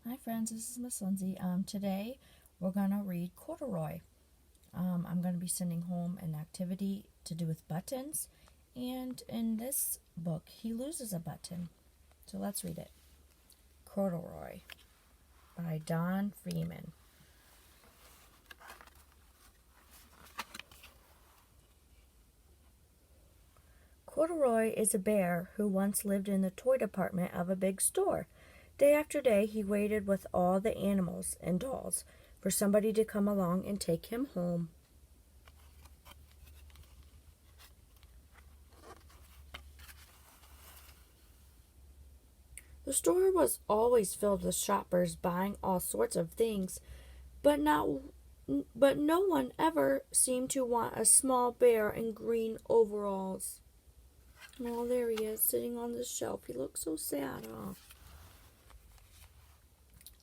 Hi friends, this is Miss Lindsay. Today we're going to read Corduroy. I'm going to be sending home an activity to do with buttons, and in this book he loses a button. So let's read it. Corduroy by Don Freeman. Corduroy is a bear who once lived in the toy department of a big store. Day after day, he waited with all the animals and dolls for somebody to come along and take him home. The store was always filled with shoppers buying all sorts of things, but no one ever seemed to want a small bear in green overalls. Oh, there he is, sitting on the shelf. He looks so sad, huh?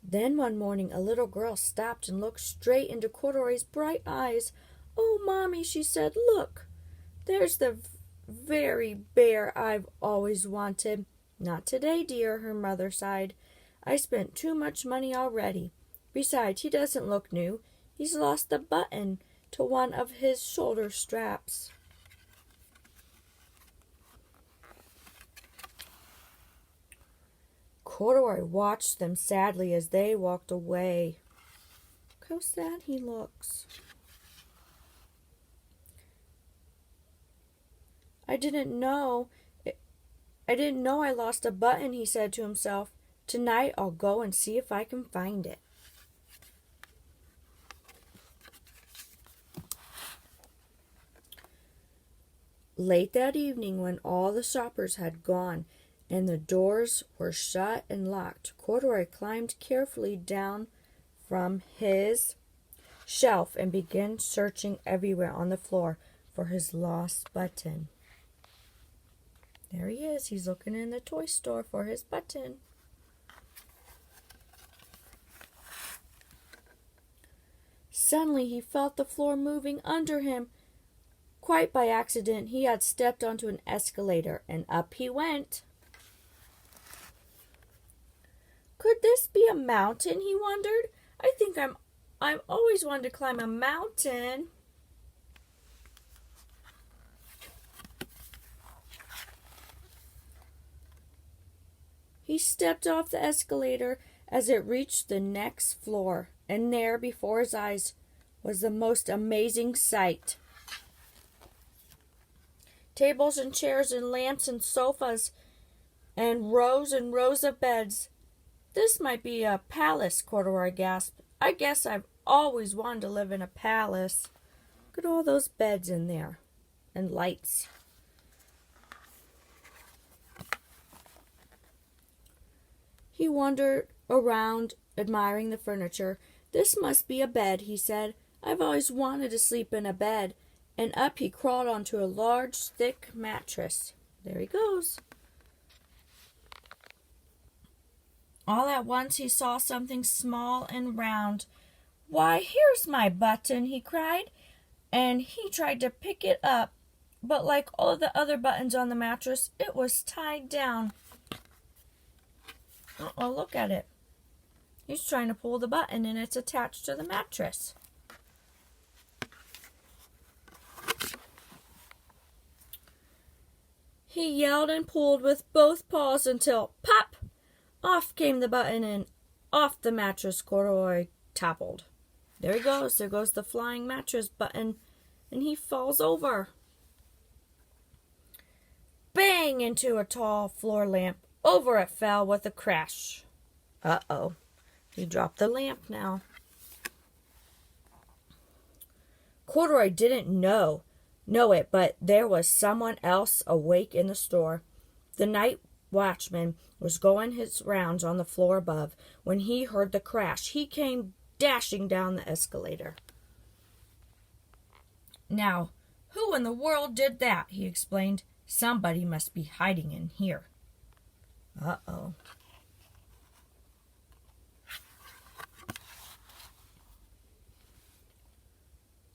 Then one morning a little girl stopped and looked straight into Corduroy's bright eyes. "Oh, Mommy," she said, "look, there's the very bear I've always wanted." "Not today, dear," her mother sighed. "I spent too much money already. Besides, he doesn't look new. He's lost a button to one of his shoulder straps." Corduroy watched them sadly as they walked away. Look how sad he looks. I didn't know I lost a button," he said to himself. "Tonight I'll go and see if I can find it." Late that evening, when all the shoppers had gone and the doors were shut and locked, Corduroy climbed carefully down from his shelf and began searching everywhere on the floor for his lost button. There he is. He's looking in the toy store for his button. Suddenly he felt the floor moving under him. Quite by accident, he had stepped onto an escalator, and up he went. Could this be a mountain, he wondered. I've always wanted to climb a mountain. He stepped off the escalator as it reached the next floor, and there before his eyes was the most amazing sight. Tables and chairs and lamps and sofas and rows of beds. "This might be a palace," Corduroy gasped. "I guess I've always wanted to live in a palace." Look at all those beds in there and lights. He wandered around, admiring the furniture. "This must be a bed," he said. "I've always wanted to sleep in a bed." And up he crawled onto a large, thick mattress. There he goes. All at once he saw something small and round. "Why, here's my button," he cried, and he tried to pick it up, but like all the other buttons on the mattress, it was tied down. Oh, look at it. He's trying to pull the button and it's attached to the mattress. He yelled and pulled with both paws until, pop! Off came the button and off the mattress Corduroy toppled. There he goes. There goes the flying mattress button, and he falls over. Bang into a tall floor lamp. Over it fell with a crash. Uh-oh. He dropped the lamp now. Corduroy didn't know it, but there was someone else awake in the store. The night watchman was going his rounds on the floor above when he heard the crash. He came dashing down the escalator. "Now, who in the world did that?" he explained. "Somebody must be hiding in here." Uh-oh.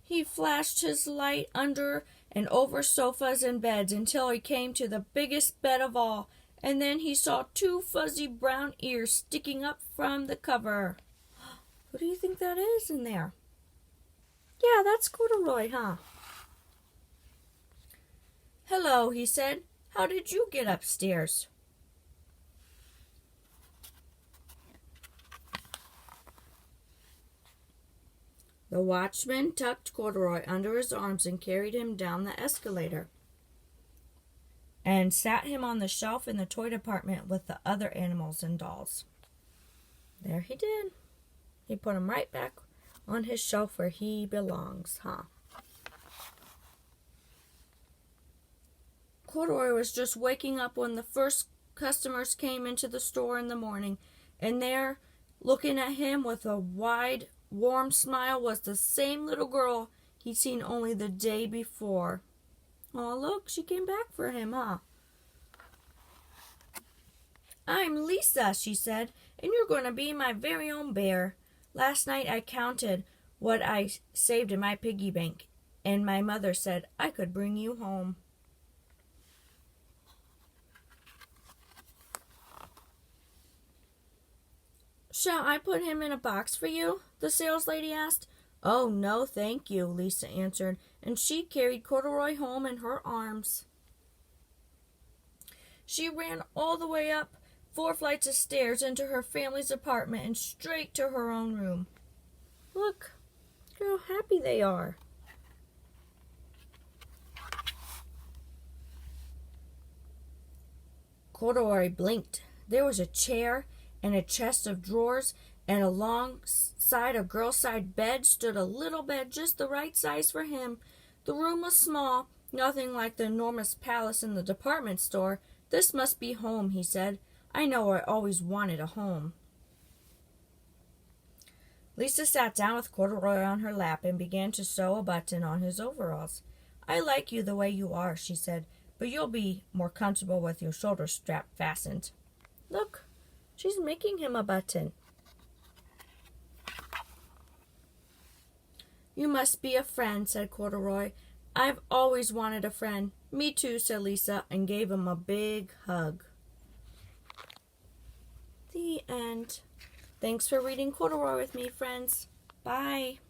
He flashed his light under and over sofas and beds until he came to the biggest bed of all, and then he saw two fuzzy brown ears sticking up from the cover. Who do you think that is in there? Yeah, that's Corduroy, huh? Hello, he said. How did you get upstairs? The watchman tucked Corduroy under his arms and carried him down the escalator and sat him on the shelf in the toy department with the other animals and dolls. There he did. He put him right back on his shelf where he belongs, huh? Corduroy was just waking up when the first customers came into the store in the morning, and there, looking at him with a wide, warm smile, was the same little girl he'd seen only the day before. Oh, look, she came back for him, huh? I'm Lisa, she said, and you're going to be my very own bear. Last night I counted what I saved in my piggy bank, and my mother said I could bring you home. Shall I put him in a box for you? The saleslady asked. Oh, no, thank you, Lisa answered, and she carried Corduroy home in her arms. She ran all the way up 4 flights of stairs into her family's apartment and straight to her own room. Look how happy they are. Corduroy blinked. There was a chair and a chest of drawers, and alongside a girl-side bed stood a little bed just the right size for him. The room was small, nothing like the enormous palace in the department store. This must be home, he said. I know I always wanted a home. Lisa sat down with Corduroy on her lap and began to sew a button on his overalls. I like you the way you are, she said, but you'll be more comfortable with your shoulder strap fastened. Look, she's making him a button. You must be a friend, said Corduroy. I've always wanted a friend. Me too, said Lisa, and gave him a big hug. The end. Thanks for reading Corduroy with me, friends. Bye.